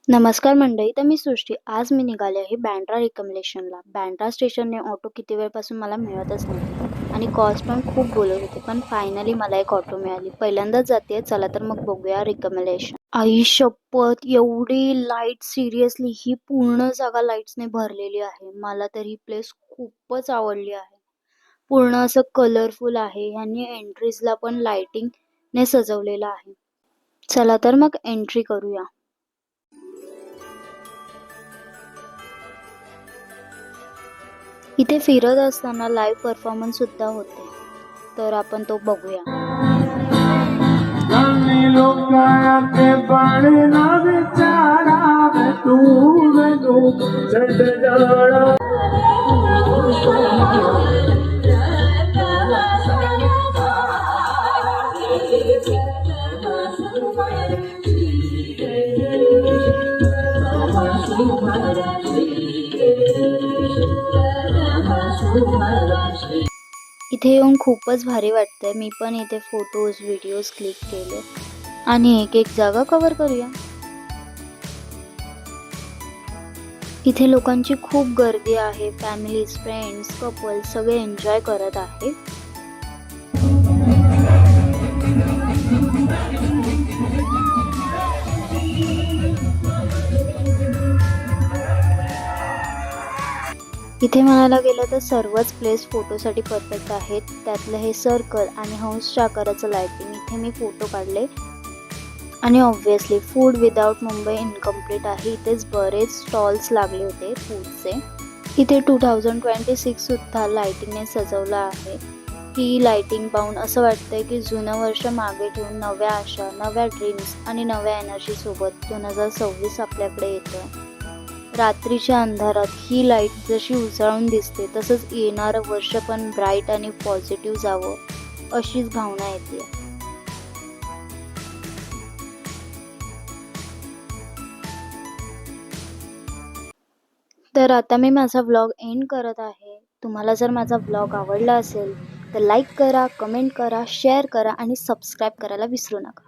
नमस्कार मंडळी, तर मी सृष्टी. आज मी निघाले आहे बँड्रा रिकमेंडेशनला. बँड्रा स्टेशनने ऑटो किती वेळपासून मला मिळतच नव्हते आणि कॉस्ट पण खूप बोलत होते. पण फायनली मला एक ऑटो मिळाली. पहिल्यांदाच जाते, चला तर मग बघूया रिकमेंडेशन. आई शपथ, एवढी लाईट, सिरियसली ही पूर्ण जागा लाईट्सने भरलेली आहे. मला तर ही प्लेस खूपच आवडली आहे. पूर्ण असं कलरफुल आहे. ह्यांनी एंट्रीजला पण लाइटिंगने सजवलेलं आहे. चला तर मग एंट्री करूया. इथे फिरत असताना लाईव्ह परफॉर्मन्स सुद्धा होते, तर आपण तो बघूया. इथे येऊन खूपच भारी वाटतंय. मी पण इथे फोटोज व्हिडिओज क्लिक केले आणि एक एक जागा कव्हर करूया. इथे लोकांची खूप गर्दी आहे. फॅमिलीज, फ्रेंड्स, कपल सगळे एन्जॉय करत आहे. इथे म्हणायला गेलं तर सर्वच प्लेस फोटोसाठी परफेक्ट आहेत. त्यातलं हे सर्कल आणि हंसच्या आकाराचं लाइटिंग, इथे मी फोटो काढले. आणि obviously food without Mumbai incomplete आहे. इथेच बरेच स्टॉल्स लागले होते फूडचे. इथे 2026 सुद्धा लाइटिंगने सजवलं आहे. ही लाइटिंग पाहून असं वाटतंय की जुनं वर्ष मागे ठेवून नव्या आशा, नव्या ड्रीम्स आणि नव्या एनर्जी सोबत 2026 आपल्याकडे येतोय. रात्रीच्या अंधारात ही लाईट जशी उजळून दिसते, तसंच येणारं वर्ष पण ब्राईट आणि पॉझिटिव्ह जावं अशीच भावना येते. तर आता मी माझा व्लॉग एंड करत आहे. तुम्हाला जर माझा व्लॉग आवडला असेल तर लाईक करा, कमेंट करा, शेअर करा आणि सबस्क्राईब करायला विसरू नका.